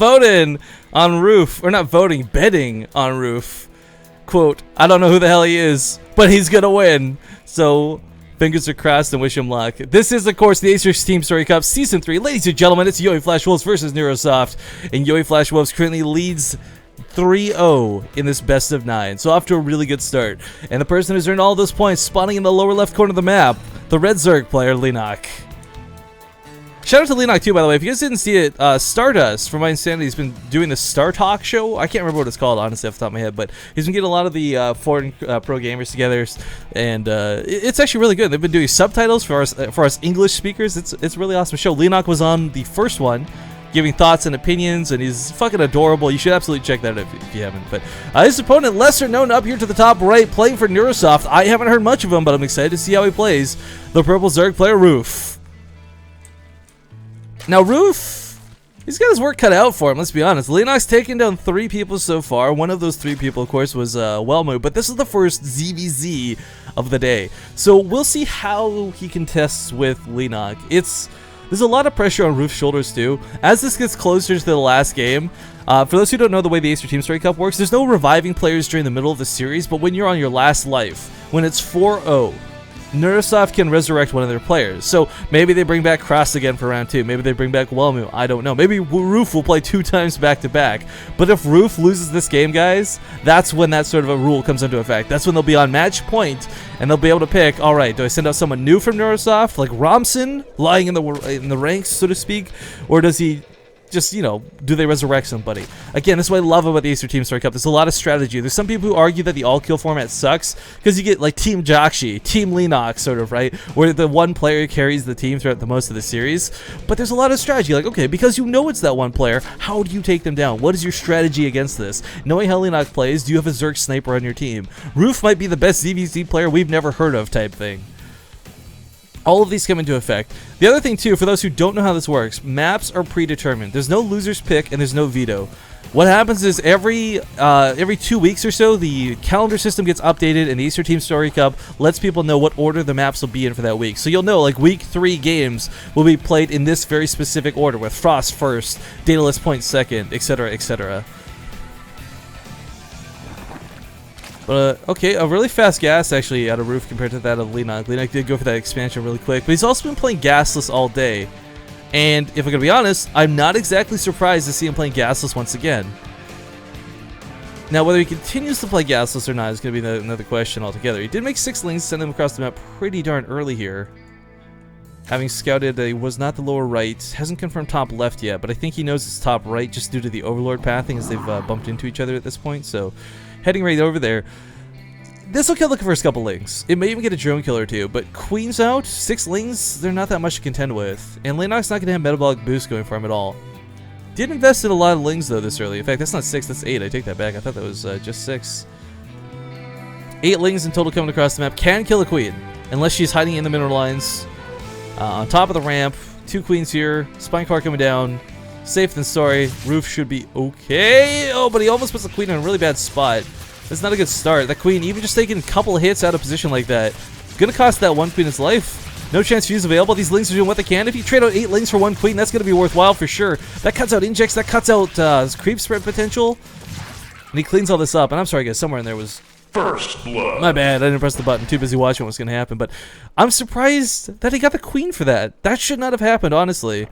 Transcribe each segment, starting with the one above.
voting on Roof, or not voting, betting on Roof. Quote, I don't know who the hell he is, but he's gonna win. So fingers are crossed and wish him luck. This is, of course, the Acer Team Story Cup Season 3. Ladies and gentlemen, it's yoeFlashWolves versus NewRoSoft. And yoeFlashWolves currently leads 3-0 in this best of 9. So off to a really good start. And the person who's earned all those points spawning in the lower left corner of the map, the Red Zerg player, Leenock. Shout out to Leenock too, by the way. If you guys didn't see it, Stardust from My Insanity has been doing the Star Talk show. I can't remember what it's called, honestly, off the top of my head, but he's been getting a lot of the foreign pro gamers together, and it's actually really good. They've been doing subtitles for us English speakers. It's a really awesome show. Leenock was on the first one, giving thoughts and opinions, and he's fucking adorable. You should absolutely check that out if you haven't. But his opponent, lesser known, up here to the top right, playing for NewRoSoft. I haven't heard much of him, but I'm excited to see how he plays. The purple Zerg player, Roof. Now, Roof, he's got his work cut out for him, let's be honest. Leenock's taken down 3 people so far. One of those 3 people, of course, was Wellmo, but this is the first ZVZ of the day. So we'll see how he contests with Leenock. There's a lot of pressure on Roof's shoulders, too. As this gets closer to the last game, for those who don't know the way the Acer Team Story Cup works, there's no reviving players during the middle of the series, but when you're on your last life, when it's 4-0, NewRoSoft can resurrect one of their players. So maybe they bring back Cross again for round 2. Maybe they bring back Wellmu. I don't know. Maybe Roof will play 2 times back to back. But if Roof loses this game, guys, that's when that sort of a rule comes into effect. That's when they'll be on match point, and they'll be able to pick, all right, do I send out someone new from NewRoSoft, like Romson, lying in the ranks, so to speak, or does he just, you know, do they resurrect somebody? Again, this is what I love about the Acer Team Story Cup. There's a lot of strategy. There's some people who argue that the all-kill format sucks because you get like Team Jockshi, Team Leenock, sort of, right? Where the one player carries the team throughout the most of the series. But there's a lot of strategy. Like, okay, because you know it's that one player, how do you take them down? What is your strategy against this? Knowing how Leenock plays, do you have a Zerg sniper on your team? Roof might be the best ZVZ player we've never heard of type thing. All of these come into effect. The other thing, too, for those who don't know how this works, maps are predetermined. There's no loser's pick and there's no veto. What happens is every 2 weeks or so, the calendar system gets updated, and the Acer Team Story Cup lets people know what order the maps will be in for that week. So you'll know, like, week 3 games will be played in this very specific order, with Frost first, Daedalus Point second, etc., etc. But, okay, a really fast gas, actually, out of Roof compared to that of Leenock. Leenock did go for that expansion really quick, but he's also been playing gasless all day. And, if I'm going to be honest, I'm not exactly surprised to see him playing gasless once again. Now, whether he continues to play gasless or not is going to be another question altogether. He did make 6 links, send them across the map pretty darn early here. Having scouted that he was not the lower right, hasn't confirmed top left yet, but I think he knows it's top right just due to the Overlord pathing as they've bumped into each other at this point, so heading right over there. This will kill the first couple lings. It may even get a drone kill or 2, but Queen's out, 6 lings, they're not that much to contend with, and Leenock's not going to have metabolic boost going for him at all. Did invest in a lot of lings though this early. In fact, that's not 6, that's 8. I take that back. I thought that was just 6. 8 lings in total coming across the map. Can kill a queen, unless she's hiding in the mineral lines. On top of the ramp, 2 queens here, spine car coming down. Safe than sorry. Roof should be okay. Oh, but he almost puts the queen in a really bad spot. That's not a good start. That queen, even just taking a couple of hits out of position like that, gonna cost that one queen its life. No chance fuse available. These lings are doing what they can. If you trade out 8 lings for 1 queen, that's gonna be worthwhile for sure. That cuts out injects. That cuts out creep spread potential. And he cleans all this up. And I'm sorry, guys. Somewhere in there was First blood. My bad. I didn't press the button. Too busy watching what's gonna happen. But I'm surprised that he got the queen for that. That should not have happened, honestly.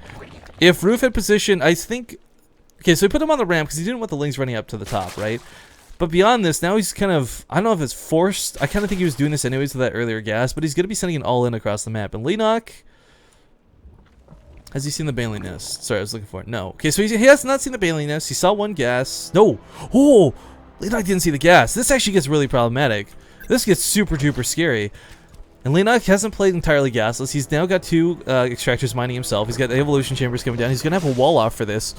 If Roof had positioned, I think... Okay, so he put him on the ramp because he didn't want the lings running up to the top, right? But beyond this, now he's kind of... I don't know if it's forced. I kind of think he was doing this anyways with that earlier gas, but he's going to be sending it all in across the map. And Leenock... Has he seen the Baneling Nest? Sorry, I was looking for it. No. Okay, so he has not seen the Baneling Nest. He saw 1 gas. No! Oh! Leenock didn't see the gas. This actually gets really problematic. This gets super duper scary. And Leenock hasn't played entirely gasless. He's now got 2 extractors mining himself. He's got the evolution chambers coming down. He's going to have a wall off for this.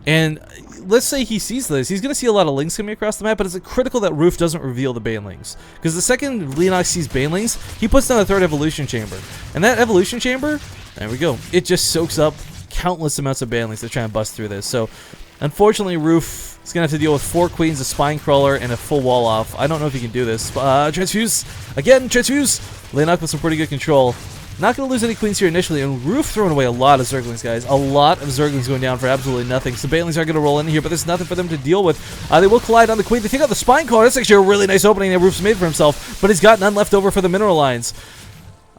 And let's say he sees this. He's going to see a lot of lings coming across the map, but it's critical that Roof doesn't reveal the Banelings. Because the second Leenock sees Banelings, he puts down a 3rd evolution chamber. And that evolution chamber, there we go, it just soaks up countless amounts of Banelings that try and bust through this. So, unfortunately, Roof is going to have to deal with 4 queens, a spine crawler, and a full wall off. I don't know if he can do this. Transfuse! Again, transfuse! Leenock with some pretty good control. Not going to lose any queens here initially, and Roof throwing away a lot of Zerglings, guys. A lot of Zerglings going down for absolutely nothing. So Banelings are going to roll in here, but there's nothing for them to deal with. They will collide on the queen. They take out the Spine Collar. That's actually a really nice opening that Roof's made for himself, but he's got none left over for the mineral lines.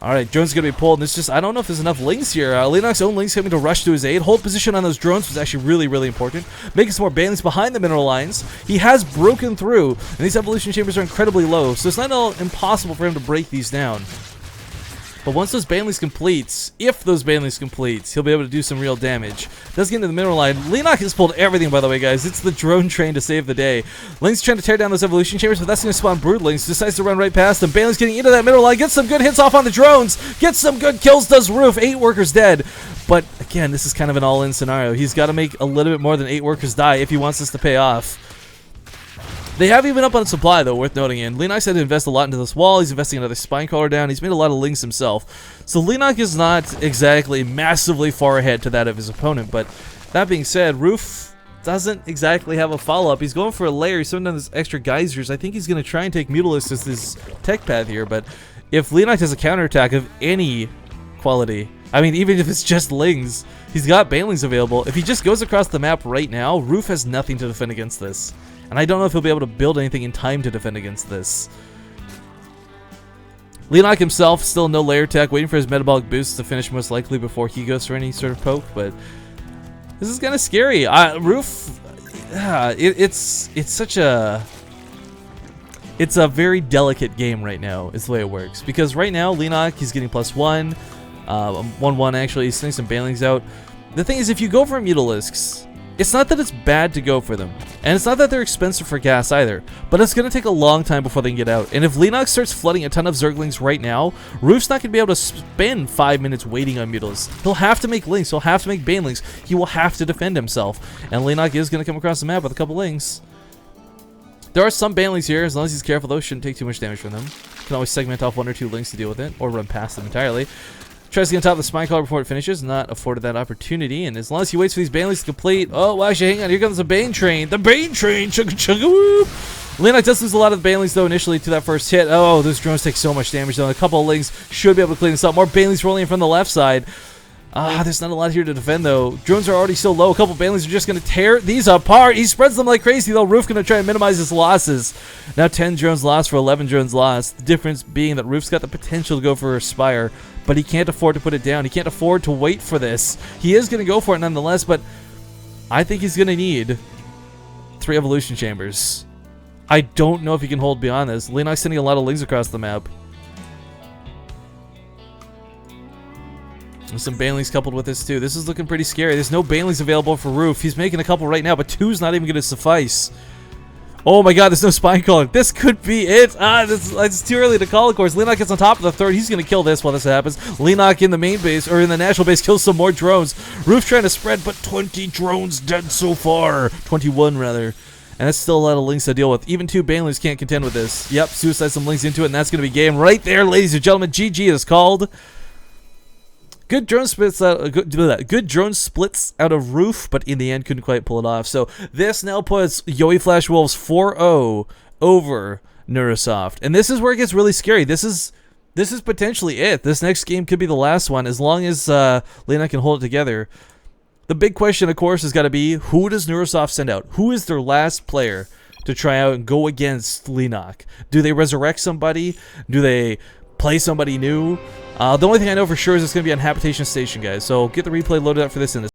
Alright, drones going to be pulled, and it's just, I don't know if there's enough lings here. Leenock's own lings coming to rush to his aid. Hold position on those drones was actually really, really important. Making some more banelings behind the mineral lines. He has broken through, and these evolution chambers are incredibly low, so it's not at all impossible for him to break these down. But once those banelings completes, if those banelings completes, he'll be able to do some real damage. Does get into the mineral line. Leenock has pulled everything, by the way, guys. It's the drone train to save the day. Ling's trying to tear down those evolution chambers, but that's going to spawn broodlings. Decides to run right past them. Banelings getting into that mineral line. Gets some good hits off on the drones. Gets some good kills, does Roof. 8 workers dead. But again, this is kind of an all-in scenario. He's got to make a little bit more than 8 workers die if he wants this to pay off. They have even up on supply, though, worth noting. And Leenock's had to invest a lot into this wall. He's investing another Spine Collar down. He's made a lot of lings himself. So Leenock is not exactly massively far ahead to that of his opponent. But that being said, Roof doesn't exactly have a follow-up. He's going for a layer. He's throwing down those extra geysers. I think he's going to try and take Mutalisk as his tech path here. But if Leenock has a counterattack of any quality, I mean, even if it's just lings, he's got banelings available. If he just goes across the map right now, Roof has nothing to defend against this. And I don't know if he'll be able to build anything in time to defend against this. Leenock himself, still no layer tech, waiting for his metabolic boost to finish most likely before he goes for any sort of poke, but this is kind of scary. Roof, it's such a... It's a very delicate game right now, is the way it works. Because right now, Leenock, he's getting +1, 1-1 actually, he's sending some banelings out. The thing is, if you go for Mutalisks, it's not that it's bad to go for them, and it's not that they're expensive for gas either, but it's going to take a long time before they can get out. And if Leenock starts flooding a ton of Zerglings right now, Roof's not going to be able to spend 5 minutes waiting on Mutalisks. He'll have to make lings, he'll have to make banelings, he will have to defend himself, and Leenock is going to come across the map with a couple lings. There are some banelings here, as long as he's careful though, shouldn't take too much damage from them. Can always segment off 1 or 2 lings to deal with it, or run past them entirely. Tries to get on top of the Spine Collar before it finishes, not afforded that opportunity, and as long as he waits for these banelings to complete... Oh, well, actually, hang on, here comes the Bane Train! The Bane Train! Chugga chugga woo! Leenock does lose a lot of the banelings, though, initially to that first hit. Oh, those drones take so much damage, though. A couple of lings should be able to clean this up. More banelings rolling in from the left side. There's not a lot here to defend, though. Drones are already so low. A couple of banelings are just going to tear these apart. He spreads them like crazy, though. Roof going to try and minimize his losses. Now 10 drones lost for 11 drones lost. The difference being that Roof's got the potential to go for a Spire, but he can't afford to put it down. He can't afford to wait for this. He is going to go for it nonetheless, but I think he's going to need 3 evolution chambers. I don't know if he can hold beyond this. Leenock's sending a lot of lings across the map. There's some banelings coupled with this too. This is looking pretty scary. There's no banelings available for Roof. He's making a couple right now, but 2's not even going to suffice. Oh my god, there's no Spine Collar. This could be it. It's too early to call, of course. Leenock gets on top of the 3rd. He's going to kill this while this happens. Leenock in the main base, or in the national base, kills some more drones. Roof trying to spread, but 20 drones dead so far. 21, rather. And that's still a lot of lings to deal with. Even 2 banelings can't contend with this. Yep, suicide some lings into it, and that's going to be game right there, ladies and gentlemen. GG is called. Good drone splits out. Good drone splits out of Roof, but in the end couldn't quite pull it off. So this now puts yoeFlashWolves 4-0 over NewRoSoft, and this is where it gets really scary. This is potentially it. This next game could be the last one, as long as Leenock can hold it together. The big question, of course, has got to be, who does NewRoSoft send out? Who is their last player to try out and go against Leenock? Do they resurrect somebody? Do they play somebody new? The only thing I know for sure is it's going to be on Habitation Station, guys. So get the replay loaded up for this in